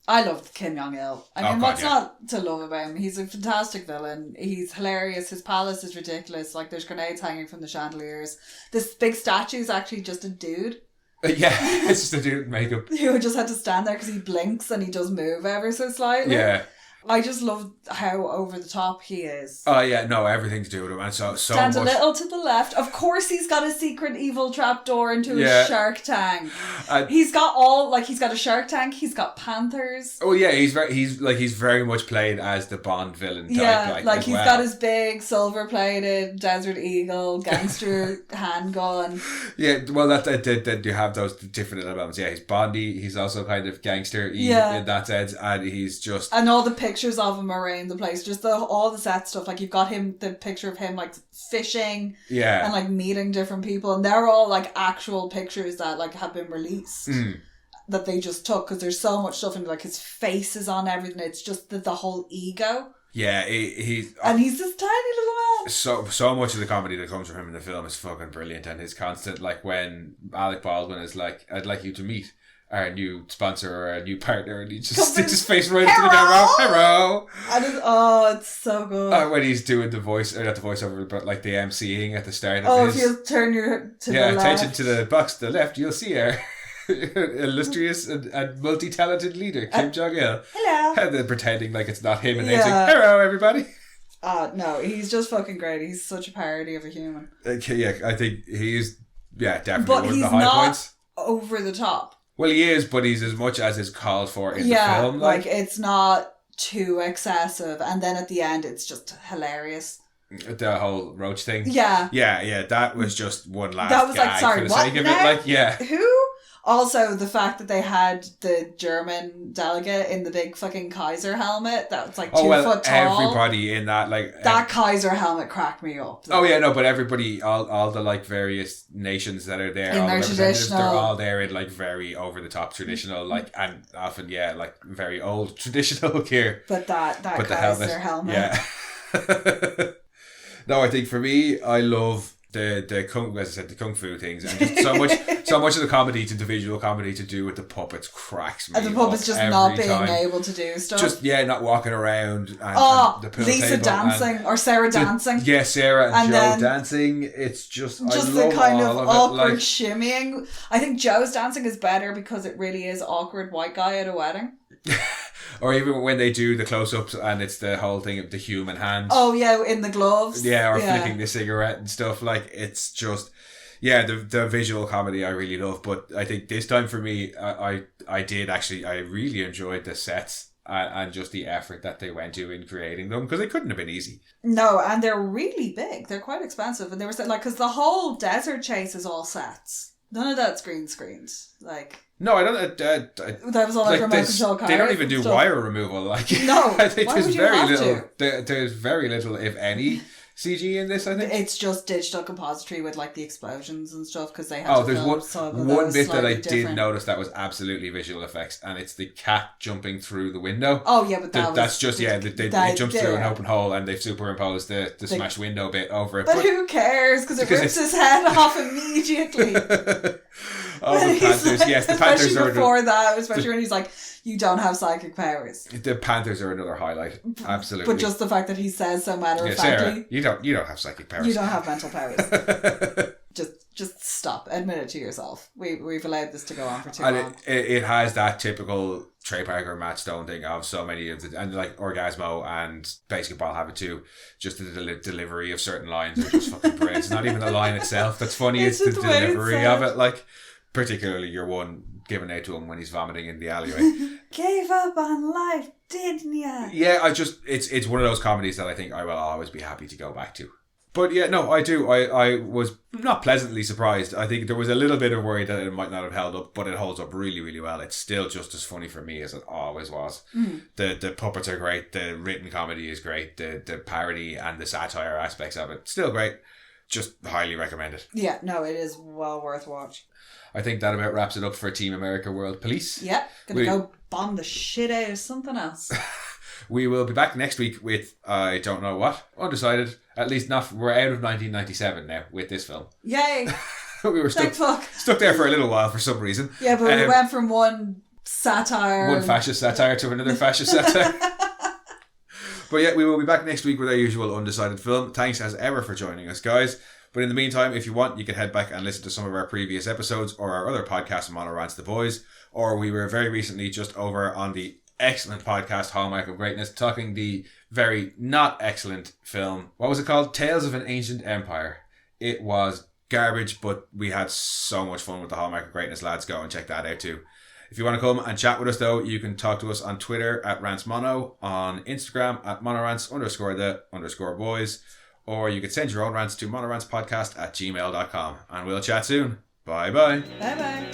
I love Kim Jong-il. I mean, God, what's yeah. not to love about him? He's a fantastic villain. He's hilarious. His palace is ridiculous. Like, there's grenades hanging from the chandeliers. This big statue is actually just a dude. Yeah, it's just a dude in makeup. Who just had to stand there because he blinks and he does move ever so slightly. Yeah. I just love how over the top he is. Oh yeah, no, everything to do with him, and so Stand much. a little to the left. Of course, he's got a secret evil trapdoor into Yeah. his shark tank. And- He's got he's got a shark tank. He's got panthers. Oh yeah, he's very much played as the Bond villain type. Yeah, like as he's well. got his big silver-plated Desert Eagle gangster handgun. Yeah, well, that you have those different elements. Yeah, he's Bondy. He's also kind of gangster Yeah. in that sense, and he's just. And all the pictures of him around the place, just all the set stuff. Like, you've got the picture of him like fishing, Yeah. and like meeting different people, and they're all like actual pictures that like have been released that they just took, because there's so much stuff, and like his face is on everything. It's just the whole ego. Yeah, he's And he's this tiny little man. so much of the comedy that comes from him in the film is fucking brilliant, and his constant, like when Alec Baldwin is like, "I'd like you to meet our new sponsor or our new partner," and he just sticks his face right into the camera. Hello. And it's so good. When he's doing the voice, or not the voiceover, but like the MCing at the start of If you turn to the left. attention to the box to the left, you'll see our illustrious and multi-talented leader, Kim Jong-il. Hello. And then pretending like it's not him, and then Yeah. saying, "Hello, everybody." No, he's just fucking great. He's such a parody of a human. Okay, yeah, I think he's definitely But one of he's the high not points. over the top. Well, he is, but he's as much as is called for in the film. Like it's not too excessive, and then at the end it's just hilarious. The whole roach thing. Yeah. Yeah, that was just one last That was like, gag sorry, for the what sake of now? it. Like, yeah. Who? Also, the fact that they had the German delegate in the big fucking Kaiser helmet that was like 2 foot tall. Everybody in that, like... That Kaiser helmet cracked me up. Oh yeah, no, but everybody, all the like various nations that are there, In all their the representatives, they're traditional- all there in like very over the top traditional, like, and often like very old traditional gear. But that But the Kaiser helmet. yeah. No, I think for me, I love the kung, as I said, the kung fu things, and just so much of the comedy, to the visual comedy, to do with the puppets cracks me. And the puppets up just every not being time. able to do stuff. Just not walking around. And the pool Lisa table dancing or Sarah dancing. Yeah, Sarah and And Joe then dancing. It's just I Just love the kind all of it, awkward like- shimmying. I think Joe's dancing is better because it really is awkward white guy at a wedding. Or even when they do the close-ups and it's the whole thing of the human hand. Oh yeah, in the gloves. Yeah, or flicking the cigarette and stuff. Like, it's just... Yeah, the visual comedy I really love. But I think this time for me, I really enjoyed the sets and just the effort that they went to in creating them, because it couldn't have been easy. No, and they're really big. They're quite expensive. And they were like, because the whole desert chase is all sets. None of that's green screens. Like... No, I don't... that was all like remote control cars. They don't even and do stuff. wire removal. Like, No, I think why there's would you very have little. There's very little, if any, CG in this. I think It's just digital compository with like the explosions and stuff, because they had to there's film one some of one those bit that I slightly did different. notice that was absolutely visual effects, and it's the cat jumping through the window. Oh yeah, but That's just they jump through an open hole and they've superimposed the smashed window bit over it. But who cares? Because it rips his head off immediately. Oh, the Panthers! Yes, the Panthers especially are before that, especially when he's like, "You don't have psychic powers." the Panthers are another highlight. Absolutely, But just the fact that he says so matter of Sarah, factly, you don't have psychic powers. you don't have mental powers. Just stop. Admit it to yourself. We've allowed this to go on for too And long. it has that typical Trey Parker, Matt Stone thing of so many of the, and like Orgasmo and Basketball have it too. Just the delivery of certain lines are just fucking great. It's not even the line itself that's funny, it's the just the way it's delivery of said. it. Like, particularly your one given out to him when he's vomiting in the alleyway. Gave up on life, didn't ya? Yeah, it's one of those comedies that I think I will always be happy to go back to. But yeah, no, I do. I was not pleasantly surprised. I think there was a little bit of worry that it might not have held up, but it holds up really, really well. It's still just as funny for me as it always was. The puppets are great. The written comedy is great. The parody and the satire aspects of it, still great. Just highly recommended. Yeah, no, it is well worth watch. I think that about wraps it up for Team America World Police. Yeah, gonna go bomb the shit out of something else. We will be back next week with, I don't know what, undecided. At least not, we're out of 1997 now with this film. Yay! We were Thank fuck. stuck there for a little while for some reason. Yeah, but we went from one satire. One fascist satire to another fascist satire. But yeah, we will be back next week with our usual undecided film. Thanks as ever for joining us, guys. But in the meantime, if you want, you can head back and listen to some of our previous episodes or our other podcasts on Mono Rants the Boys. Or we were very recently just over on the excellent podcast Hallmark of Greatness, talking the very not excellent film. What was it called? Tales of an Ancient Empire. It was garbage, but we had so much fun with the Hallmark of Greatness, lads. Go and check that out too. If you want to come and chat with us though, you can talk to us on Twitter at rantsmono, on Instagram at monorants_the_boys, or you could send your own rants to monorantspodcast@gmail.com. And we'll chat soon. Bye bye. Bye bye.